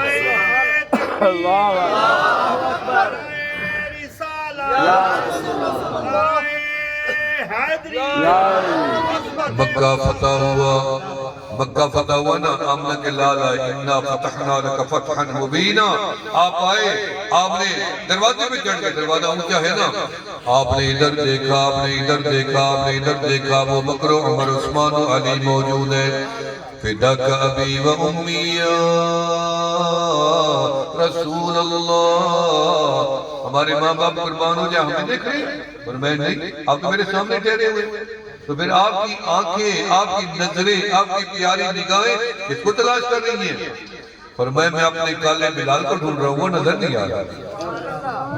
مکہ فتح ہوا نا، آمنہ کے لال آئے، اِنَّا فَتَحْنَا لَكَ فَتْحًا مُبِينًا۔ آپ آئے، آپ نے دروازے پہ چڑھ گئے، دروازہ اونچا ہے نا، آپ نے ادھر دیکھا، آپ نے ادھر دیکھا، آپ نے ادھر دیکھا، وہ بکر و عمر عثمان و علی موجود ہے۔ فِدَاكَ أَبِي وَأُمِّي يَا رسول اللہ، ہمارے ماں باپ قربان ہو جائے، ہمیں دیکھ رہے ہیں؟ اور میں نہیں، آپ تو میرے سامنے ٹھہرے ہوئے، تو پھر آپ کی آنکھیں، آپ کی نظریں، آپ کی پیاری نگاہیں کس کو تلاش کر رہی ہیں؟ فرمایا میں اپنے کالے بلال کو ڈھونڈ رہا ہوں، وہ نظر نہیں آ رہا۔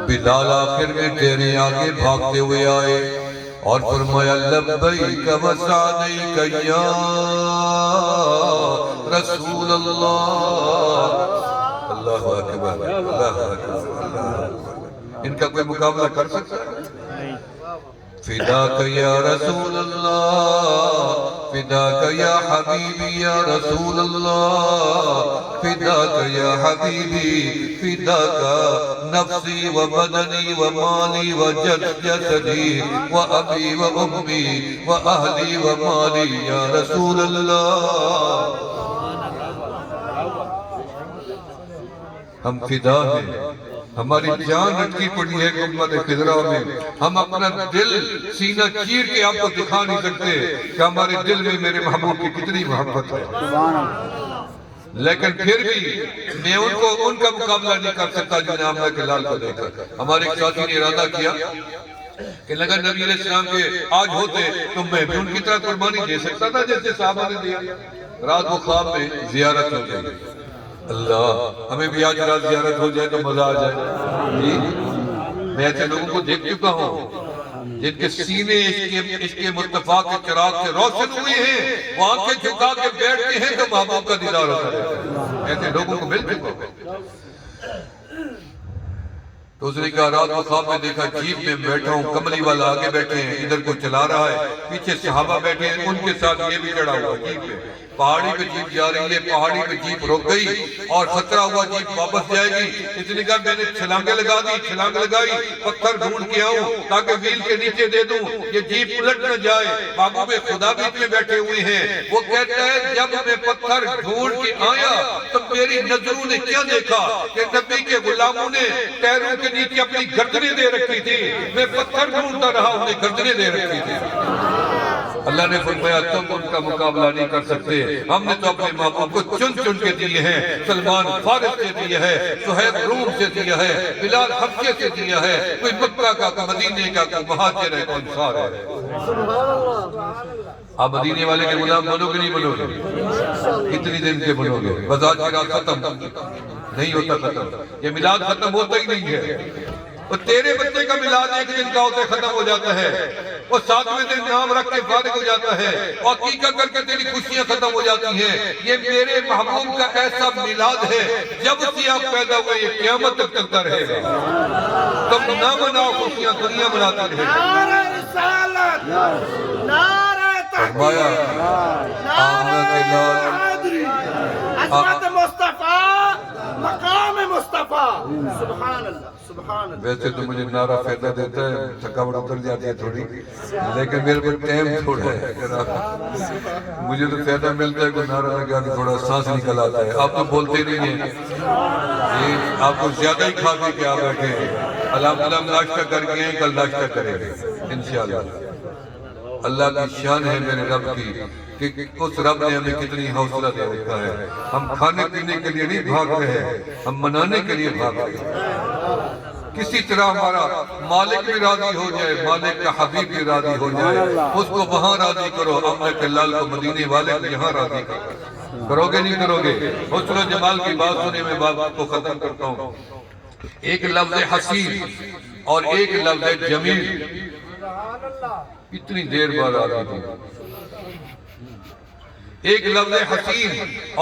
بلال آخر میں تیرے آگے بھاگتے ہوئے آئے اور فرمایا لبیک و سعدیک یا رسول اللہ۔ اللہ اکبر، اللہ اکبر۔ ان کا کوئی مقابلہ کر سکتا ہے؟ فداک یا رسول اللہ، فداک یا حبیبی یا رسول اللہ، فداک یا حبیبی، فداک نفسی و بدنی و مالی و جسدی و ابی و امی و اہلی و مالی یا رسول اللہ۔ ہم فدا ہیں ہماری جان اٹکی پڑی ہے گنبد خضرا میں، ہم اپنا دل سینہ چیر کے آپ کو دکھا نہیں سکتے کہ ہمارے دل میں میرے محبوب کی کتنی محبت ہے، لیکن پھر بھی میں ان کا مقابلہ نہیں کر سکتا جنہیں آمنہ کے لال کو دیکھا۔ ہمارے ایک ساتھی نے ارادہ کیا کہ لگا نبی علیہ السلام کے آج ہوتے تو میں بھی ان کی طرح قربانی دے سکتا تھا جیسے صحابہ نے دیا۔ رات وہ خواب میں زیارت ہو گئی، اللہ ہمیں بھی آج رات زیارت ہو جائے تو مزہ آ جائے جی۔ میں ایسے لوگوں کو دیکھ چکا ہوں جن کے سینے عشق مصطفیٰ کے چراغ سے روشن ہوئے ہیں، وہ آنکھیں جھکا کے بیٹھتے ہیں تو محبوب کا دیدار ہوتا ہے، ایسے لوگوں کو مل چکا ہوں۔ تو اس نے کہا رات کو خواب میں دیکھا جیپ میں بیٹھا ہوں، کملی والا آگے بیٹھے ہیں، ادھر کو چلا رہا ہے، پیچھے صحابہ بیٹھے ہیں، ان کے ساتھ یہ بھی چڑھا ہوا جیپ پہ۔ پہاڑی پہ جیپ جا رہی ہے، پہاڑی پہ جیپ رک گئی اور خطرہ ہوا جیپ واپس جائے گی۔ اس نے کہا میں نے چھلانگیں لگا دی، چھلانگ لگائی، پتھر ڈھونڈ کے آؤں تاکہ ویل کے نیچے دے دوں، یہ جیپ الٹ نہ جائے۔ محبوب خدا بھی میں بیٹھے ہوئے ہیں، وہ کہتا ہے جب میں پتھر ڈھونڈ کے آیا تو میری نظروں نے کیا دیکھا کہ نبی کے غلاموں نے پیروں کے نیچے اپنی گردنیں دے رکھی تھی، میں پتھر ڈھونڈتا رہا انہیں گردنیں دے رکھی تھی۔ اللہ نے فرمایا تم ان کا مقابلہ نہیں کر سکتے، ہم نے تو اپنے محبوب کو چن چن کے دیے ہیں، سلمان فارس سے دیا ہے، سہیب روم سے دیا ہے، بلال حبشے سے دیا ہے، کوئی مکہ کا کوئی مدینے کا کوئی مہاجر ہے کوئی انصار ہے۔ آپ مدینے والے کے غلام بنو گے نہیں بنو گے؟ کتنی دن کے بنو گے؟ بازار کی رات ختم نہیں ہوتا، ختم یہ میلاد ختم ہوتا ہی نہیں ہے۔ اور تیرے بچے کا میلاد ایک دن کا ہوتے ختم ہو جاتا ہے، وہ 7ویں دن نام رکھ کے فارغ ہو جاتا ہے، اور عقیقہ کر کے تیری خوشیاں ختم ہو جاتی ہیں۔ یہ میرے محبوب کا ایسا میلاد ہے جب سے آپ پیدا ہوئے یہ قیامت تک چلتا رہے گا۔ تم نہ مناؤ خوشیاں، دنیا مناتی رہے گا۔ نعرہ رسالت، نعرہ تحقیق، نعرہ حیدری، عظمت مصطفیٰ، مقام مصطفیٰ۔ سبحان اللہ، سبحان اللہ۔ ویسے تو مجھے نعرہ فائدہ دیتا ہے، تھکاوٹ اتر جاتی ہے تھوڑی، لیکن میرے کو ٹائم تھوڑا ہے، مجھے تو فائدہ ملتا ہے کوئی نعرہ لگا کے تھوڑا سانس نکل آتا ہے۔ آپ تو بولتے نہیں ہیں، آپ کو زیادہ ہی کھا کے آپ بیٹھے ہیں۔ الحمدللہ ہم ناشتہ کر کے ہیں، کل ناشتہ کریں گے انشاءاللہ۔ اللہ کی شان ہے میرے رب کی کہ اس رب نے ہمیں کتنی حوصلہ دے رکھا ہے۔ ہم کھانے پینے کے لیے نہیں بھاگ رہے ہیں، ہم منانے کے لیے بھاگ رہے ہیں۔ کسی طرح ہمارا مالک بھی راضی ہو جائے، مالک کا حبیب بھی راضی ہو جائے، اس کو وہاں راضی کرو، اپنے کلال کو مدینے والے کو یہاں راضی کرو۔ کرو گے نہیں کرو گے؟ حسن و جمال کی بات سنے میں بات کو ختم کرتا ہوں۔ ایک لفظ حسین اور ایک لفظ جمیل اتنی دیر بعد آ رہی تھی۔ ایک لفظ حسین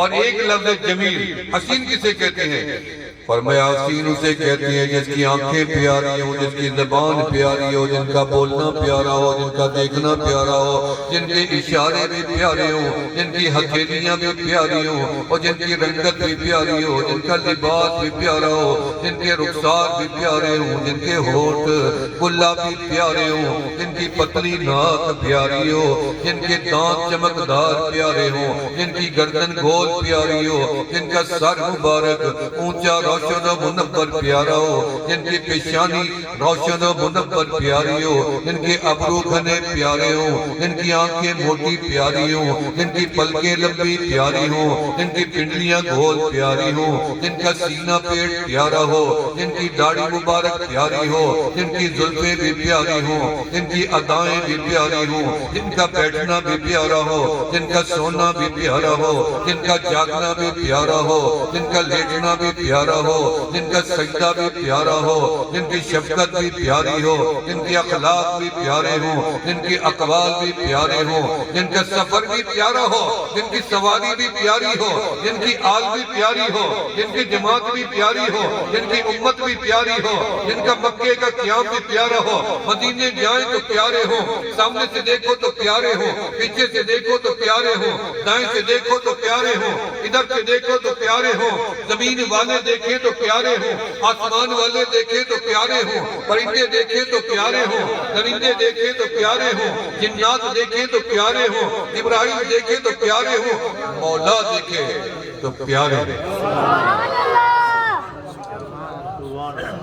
اور ایک لفظ جمیل۔ حسین کسے کہتے ہیں؟ فرمایا حسین اسے کہتے ہیں جس کی آنکھیں پیاری ہوں، جس کی زبان پیاری ہو، جن کا بولنا پیارا ہو، جن کا دیکھنا پیارا ہو، جن کے اشارے بھی پیارے ہوں، جن کی ہتھیلیاں بھی پیاری ہوں، اور جن کی رنگت بھی پیاری ہو، جن کا لباس بھی پیارا ہو، جن کے رخسار بھی پیارے ہوں، جن کے ہونٹ گلابی پیارے ہوں، جن کی پتلی ناک پیاری ہو، جن کے دانت چمکدار پیارے ہوں، جن کی گردن گول پیاری ہو، جن کا سر مبارک اونچا روشن و منور پیارا ہو، جن کی پیشانی روشن و منور پیاری ہو، جن کے ابرو گھنے پیارے ہوں، جن کی آنکھیں موٹی پیاری ہوں، جن کی پلکیں لمبی پیاری ہوں، جن کی پنڈلیاں گول پیاری ہوں، جن کا سینہ پیٹ پیارا ہو، جن کی داڑھی مبارک پیاری ہو، جن کی زلفیں بھی پیاری ہوں، جن کی ادائیں بھی پیاری ہوں، جن کا بیٹھنا بھی پیارا ہو، جن کا سونا بھی پیارا ہو، جن کا جاگنا بھی پیارا ہو، جن کا لیٹنا بھی پیارا ہو، جن کا سجدہ بھی پیارا ہو، جن کی شفقت بھی پیاری ہو، جن کے اخلاق بھی پیارے ہوں، جن کے اقوال بھی پیارے ہوں، جن کا سفر بھی پیارا ہو، جن کی سواری بھی پیاری ہو، جن کی آل بھی پیاری ہو، جن کی جماعت بھی پیاری ہو، جن کی امت بھی پیاری ہو، جن کا مکے کا قیام بھی پیارا ہو، مدینے جائیں تو پیارے ہوں، سامنے سے دیکھو تو پیارے ہوں، پیچھے سے دیکھو تو پیارے ہوں، دائیں سے دیکھو تو پیارے ہوں، ادھر سے دیکھو تو پیارے ہوں، زمین والے دیکھیں تو پیارے ہوں، آسمان والے دیکھیں تو پیارے ہوں، پرندے دیکھیں تو پیارے ہوں، درندے دیکھیں تو پیارے ہوں، جنات دیکھیں تو پیارے ہوں، ابراہیم دیکھیں تو پیارے ہوں، مولا دیکھیں تو پیارے ہوں۔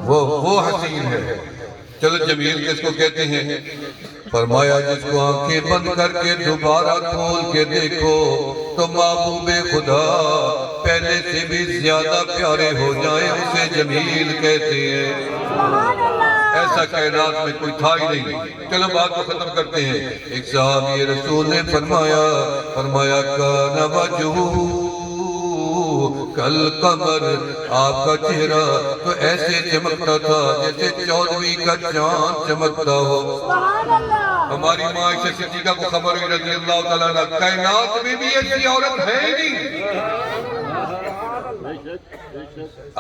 وہ حسین ہے. چلو جمیل کس کو کہتے ہیں؟ فرمایا جس کو آنکھیں بند کر کے دوبارہ کھول کے دیکھو تو محبوب خدا پہلے سے بھی زیادہ پیارے ہو جائیں اسے جمیل کہتے ہیں. ایسا کائنات میں کوئی تھا ہی نہیں. چلو بات کو ختم کرتے ہیں. ایک صحابی رسول نے فرمایا کان وجہہ کل قمر، آپ کا چہرہ تو ایسے چمکتا تھا جیسے 14ویں کا چاند چمکتا ہو. ہماری ماں عائشہ صدیقہ کو خبر ہوئی رضی اللہ تعالیٰ عنہ کائنات میں بھی ایسی عورت ہے ہی نہیں.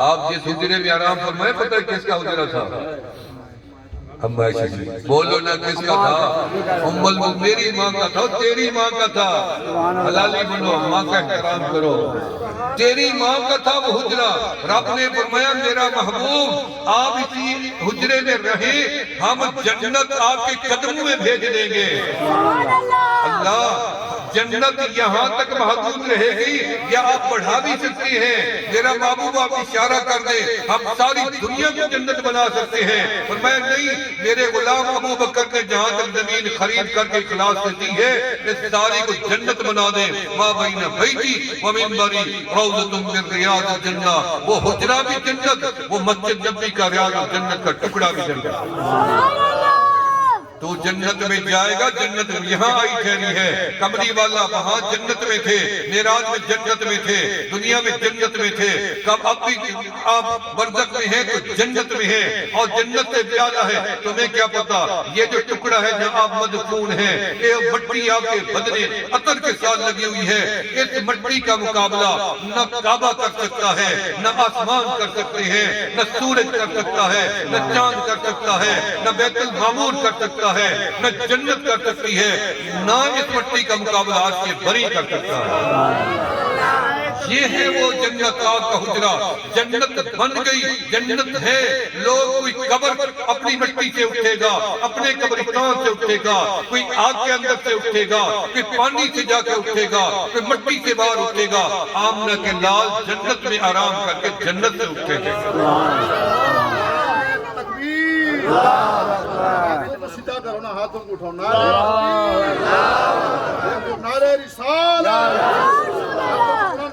آپ جس حجرے میں آرام فرمائے پتہ ہے کس کا حجرہ تھا؟ ام عائشہ جی. بولو نا کس کا تھا؟ ام المؤمنین میری ماں کا تھا، تیری ماں کا تھا. حلالی بنو، ماں کا احترام کرو. تیری ماں کا تھا وہ حجرہ. رب نے فرمایا میرا محبوب آپ اسی حجرے میں رہیں، ہم جنت آپ کے قدموں میں بھیج دیں گے. اللہ جنت یہاں تک محدود رہے گی یا آپ بڑھا بھی سکتے ہیں؟ میرا محبوب آپ اشارہ کر دیں، ہم ساری دنیا کو جنت بنا سکتے ہیں. فرمایا نہیں، میرے غلام ابو بکر نے جہاں تک زمین خرید کر کے اخلاص سے دی ہے اس ساری کو جنت بنا دیں. ما بین بیتی و منبری روضۃ من ریاض الجنہ. وہ حجرہ بھی جنت، وہ مسجد نبوی کا ریاض الجنت کا ٹکڑا بھی جنت. تو جنت میں جائے گا. جنت یہاں آئی ٹھہری ہے. کمری والا وہاں جنت میں تھے، معراج میں جنت میں تھے، دنیا میں جنت میں تھے. کب اب بھی آپ برزخ میں ہیں تو جنت میں ہیں اور جنت سے زیادہ ہے. تمہیں کیا پتا یہ جو ٹکڑا ہے جہاں آپ مدفون ہیں، یہ مٹی آپ کے بدنے عطر کے ساتھ لگی ہوئی ہے. اس مٹی کا مقابلہ نہ کعبہ کر سکتا ہے، نہ آسمان کر سکتے ہیں، نہ سورج کر سکتا ہے، نہ چاند کر سکتا ہے، نہ بیت المعمور کر سکتا ہے، نہ جنت کر سکتی ہے، نہ اس مٹی کا مقابلہ آج کے بری کر سکتا ہے. یہ ہے وہ جنت آگ کا حجرہ. جنت بن گئی، جنت ہے. لوگ کوئی قبر اپنی مٹی سے اٹھے گا، اپنے قبرستان سے اٹھے گا، کوئی آگ کے اندر سے اٹھے گا، کوئی پانی سے جا کے اٹھے گا، کوئی مٹی سے باہر اٹھے گا. آمنہ کے لال جنت میں آرام کر کے جنت سے اٹھے گے. سیدھا کرو نا، ہاتھوں کو اٹھاؤ. نعرہ رسالت،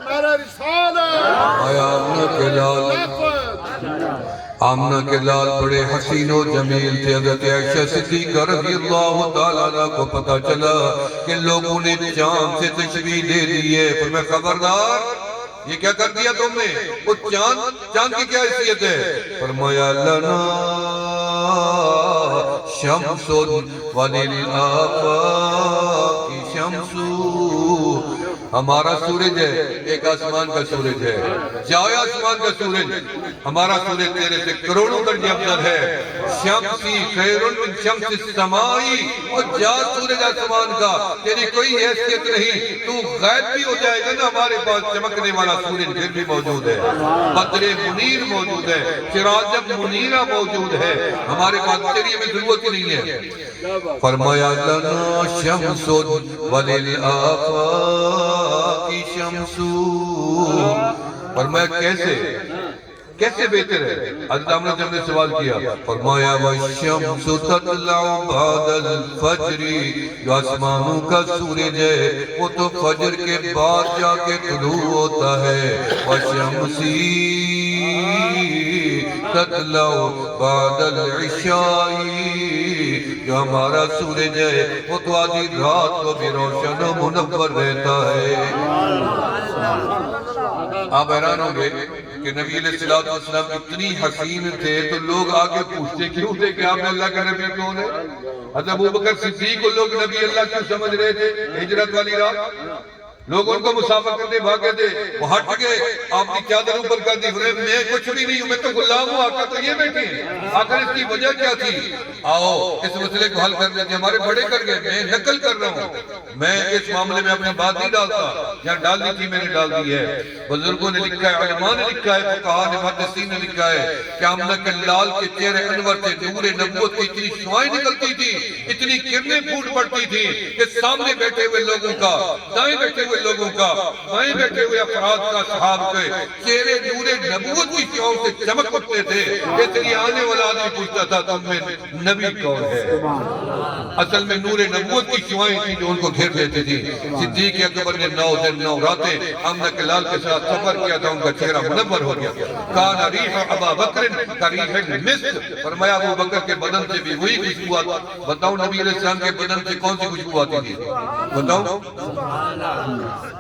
نعرہ رسالت. آمنہ کے لال بڑے حسین و جمیل تھے. حضرت عائشہ صدیقہ رضی اللہ تعالیٰ عنہ کو پتا چلا کہ لوگوں نے چاند سے تشبیہ دے دی ہے. پر میں خبردار، یہ کیا کر دیا تم نے؟ وہ چاند کی کیا حیثیت ہے؟ فرمایا لنا شمس وللآفاق شمس. ہمارا سورج ہے، ایک آسمان کا سورج ہے. جاؤ آسمان کا سورج، ہمارا سورج تیرے سے کروڑوں درجے افضل ہے. شمسی خیر من شمس السمائی. اور جا سورج آسمان کا، تیری کوئی حیثیت نہیں. تو غائب بھی ہو جائے گا نا، ہمارے پاس چمکنے والا سورج پھر بھی موجود ہے. بدر منیر موجود ہے، سراج منیرہ موجود ہے. ہمارے پاس تیری ہمیں ضرورت ہی نہیں ہے. فرمایا لنا شمس وللآفاق شمس. فرمایا کیسے بہتر ہے؟ حضرت عمر جب نے سوال کیا، فرمایا وَالشَّمْسُ تَطْلَعُ بَعْدَ الْفَجْرِ. جو آسمانوں کا سورج ہے وہ تو فجر کے بعد جا کے طلوع ہوتا ہے. وَالشَّمْسِ تَطْلَعُ بَعْدَ الْعِشَاءِ. جو ہمارا سورج ہے وہ تو آدھی رات کو بھی روشن و منور رہتا ہے. آپ حیران ہوں گے کہ نبی علیہ السلام اتنی حسین تھے تو لوگ آگے پوچھتے کیوں تھے کہ آپ اللہ کا نبی کون ہے؟ حضرت ابوبکر صدیق کو لوگ نبی اللہ کیوں سمجھ رہے تھے؟ ہجرت والی رات لوگ ان کو مسافر کرتے بھاگے تھے، وہ ہٹ گئے، آپ کی چادر اوپر کر دی. میں کچھ بھی نہیں ہوں، میں تو غلام ہوں. آقا تو یہ بیٹھے ہیں. آخر اس کی وجہ کیا تھی؟ آؤ اس مسئلے کو حل کر لیتے. ہمارے بڑے کر گئے، میں نقل کر رہا ہوں. میں اس معاملے میں اپنی بات نہیں ڈالتا. یہاں ڈالنی تھی میں نے ڈال دی ہے. بزرگوں نے لکھا ہے، علماء نے لکھا ہے، فقہاء نے، محدثین نے لکھا ہے کہ آمنہ کے لال کے چہرے انور سے نور نبوت کی اتنی شعاعیں نکلتی تھی، اتنی کرنیں پھوٹ پڑتی تھی کہ سامنے بیٹھے ہوئے لوگوں کا، دائیں بیٹھے ہوئے ہوئے لوگوں کا، وہیں بیٹھے ہوئے افراد کا، صحاب کے چہرے نور نبوت کی شعاع سے چمک اٹھتے تھے، اس لیے آنے والا آدمی پوچھتا تھا تم میں نبی کون ہے؟ اصل میں نور نبوت کی شعاعیں تھی جو ان کو گھیر لیتی تھی۔ صدیق اکبر نے 9 دن 9 راتیں آمنہ کے لال کے ساتھ سفر کیا تھا، ان کا چہرہ منور ہو گیا۔ کان ریح ابا بکر کریح المسک، فرمایا ابو بکر کے بدن سے بھی وہی خوشبو آتی۔ بتاؤ نبی علیہ السلام کے بدن سے کون سی خوشبو آتی تھی؟ بتاؤ،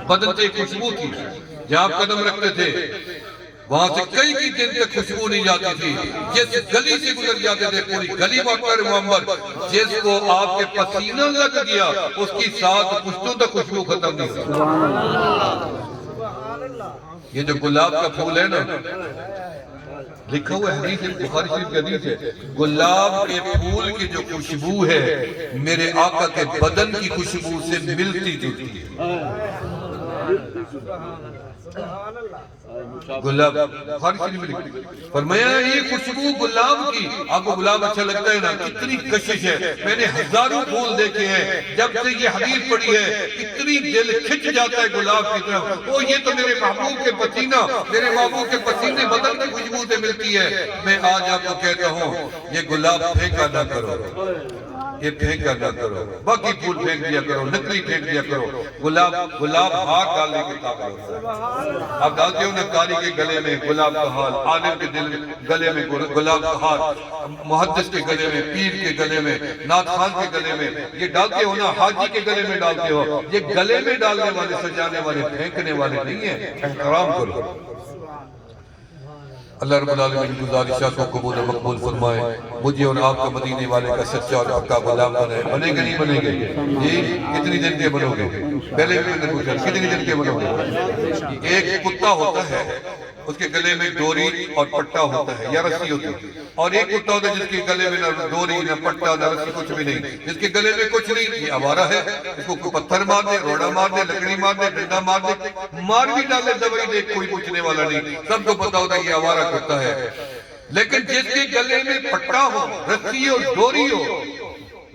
بدن سے ایک خوشبو تھی، جہاں آپ قدم رکھتے تھے وہاں سے کئی دن تک خوشبو نہیں جاتی تھی۔ جس گلی سے گزر جاتے تھے پوری گلی معطر معمر، جس کو آپ کے پسینہ لگ گیا اس کی 7 پشتوں تک خوشبو ختم نہیں ہوئی۔ یہ جو گلاب کا پھول ہے نا، لکھا ہوا حدیث ہے، بخاری شریف کی حدیث ہے، گلاب کے پھول کی جو خوشبو ہے میرے آقا کے بدن کی خوشبو سے ملتی جلتی ہے۔ گلاب بخاری شریف میں لکھا، فرمایا یہ خوشبو گلاب کی، آپ کو گلاب اچھا لگتا ہے نا، کتنی کشش ہے، میں نے ہزاروں پھول دیکھے ہیں، جب سے یہ حدیث پڑھی ہے اتنی دل کھچ جاتا ہے گلاب کی طرف، وہ یہ تو میرے محبوب کے پسینہ، میرے محبوب کے پسینے بدن کی خوشبو سے ملتی ہے۔ میں آج آپ کو کہتا ہوں یہ گلاب پھینکا نہ کرو، یہ پھینکا نہ کرو، باقی پھول پھینک دیا کرو، نکلی پھینک دیا کرو، گلاب ہاتھ ڈالنے کے قابل ہوتا ہے۔ آپ ڈالتے ہو نا قاری کے گلے میں گلاب کا ہار، عالم کے دل گلے میں گلاب کا ہار، محدث کے گلے میں، پیر کے گلے میں، نعت خان کے گلے میں، یہ ڈالتے ہو نا، حاجی کے گلے میں ڈالتے ہو، یہ گلے میں ڈالنے والے، سجانے والے، پھینکنے والے نہیں ہیں، احترام کرو۔ اللہ رب العالمین کی گزارشات کو قبول و مقبول فرمائے، مجھے اور آپ کا مدینے والے کا سچا اور پکا غلام بنے۔ بنے گے نہیں بنے گے؟ جی کتنی دن کے بنو گے؟ پہلے بھی میں نے پوچھا کتنی دن کے بنو گے؟ ایک کتا ہوتا ہے، اس کے گلے میں ڈوری اور پٹا ہوتا ہے یا رسی ہوتی ہے، اور ایک کتا ہوتا ہے جس کے گلے میں نہ ڈوری نہ پٹا نہ رسی کچھ بھی نہیں، جس کے گلے میں کچھ نہیں، یہ آوارہ ہے۔ اس کو پتھر مار دے، روڑا مار دے، لکڑی مار دے، ڈنڈا مار دے، مار بھی ڈالے، دوائی دے، کوئی پوچھنے والا نہیں، سب کو پتا ہوتا ہے یہ آوارہ کتا ہے۔ لیکن جس کے گلے میں پٹا ہو، رسی ہو، ڈوری ہو،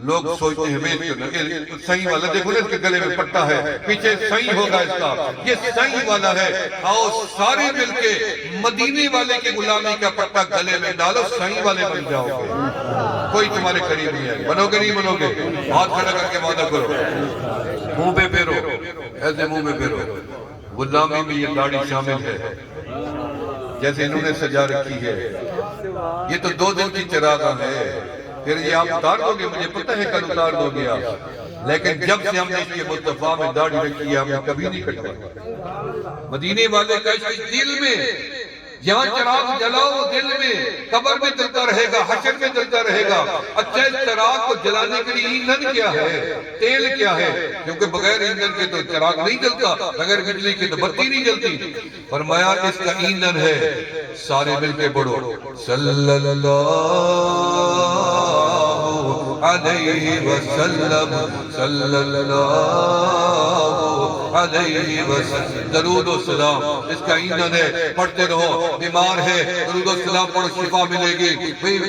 لوگ سوچتے ہیں صحیح والا، دیکھو نا اس کے گلے میں پٹا ہے، پیچھے صحیح ہوگا اس کا، یہ صحیح والا ہے، آؤ سارے مل کے مدینے والے کی غلامی کا پٹا گلے میں ڈالو، صحیح والے بن جاؤ گے۔ کوئی تمہارے قریب نہیں ہے، بنو گے نہیں بنو گے؟ ہاتھ کھڑا کر کے وعدہ کرو، منہ پہ پھیرو، ایسے منہ پہ پھیرو۔ غلامی میں یہ داڑھی شامل ہے، جیسے انہوں نے سجا رکھی ہے، یہ تو 2 دن کی چراغاں ہے، پھر یہ آپ اتار دو گے، مجھے پتہ ہے کل اتار دو گے آپ، لیکن جب سے ہم نے اس کے مصطفیٰ میں داڑھی رکھی ہے ہم نے کبھی نہیں کٹوائی۔ مدینے والے کا عشق دل میں، یہاں چراغ جلاؤ دل میں، قبر میں جلتا رہے گا، حشر میں جلتا رہے گا۔ اچھا اس چراغ کو جلانے کے لیے ایندھن کیا ہے، تیل کیا ہے؟ کیونکہ بغیر ایندھن کے تو چراغ نہیں جلتا، بغیر بجلی کے تو بتی نہیں جلتی۔ فرمایا اس کا ایندھن ہے، سارے مل کے پڑھو صلی اللہ علیہ وسلم، صلی اللہ علیہ وسلم، درود و سلام اس کا ایندھن ہے، پڑھتے رہو۔ بیمار ہے درود و سلام پڑھو، شفا ملے گی۔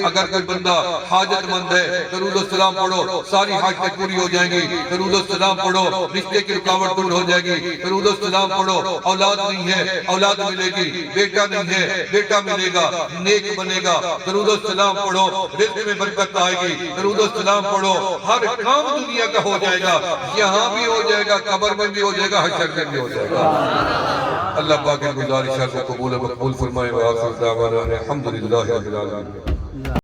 اگر کوئی بندہ حاجت مند ہے درود و سلام پڑھو، ساری حاجتیں پوری ہو جائیں گی۔ درود و سلام پڑھو، رشتے کی رکاوٹ دور ہو جائے گی۔ درود و سلام پڑھو، اولاد نہیں ہے اولاد ملے گی، بیٹا نہیں ہے بیٹا ملے گا، نیک بنے گا۔ درود و سلام پڑھو، رزق میں برکت آئے گی۔ درود و سلام پڑھو، ہر کام دنیا کا ہو جائے گا، یہاں بھی ہو جائے گا، قبر میں بھی ہو جائے گا، حشر میں بھی ہو جائے گا۔ اللہ پاک کی گزارشات کو قبول و مقبول فرمائے۔ وآخر دعوانا الحمدللہ رب العالمین۔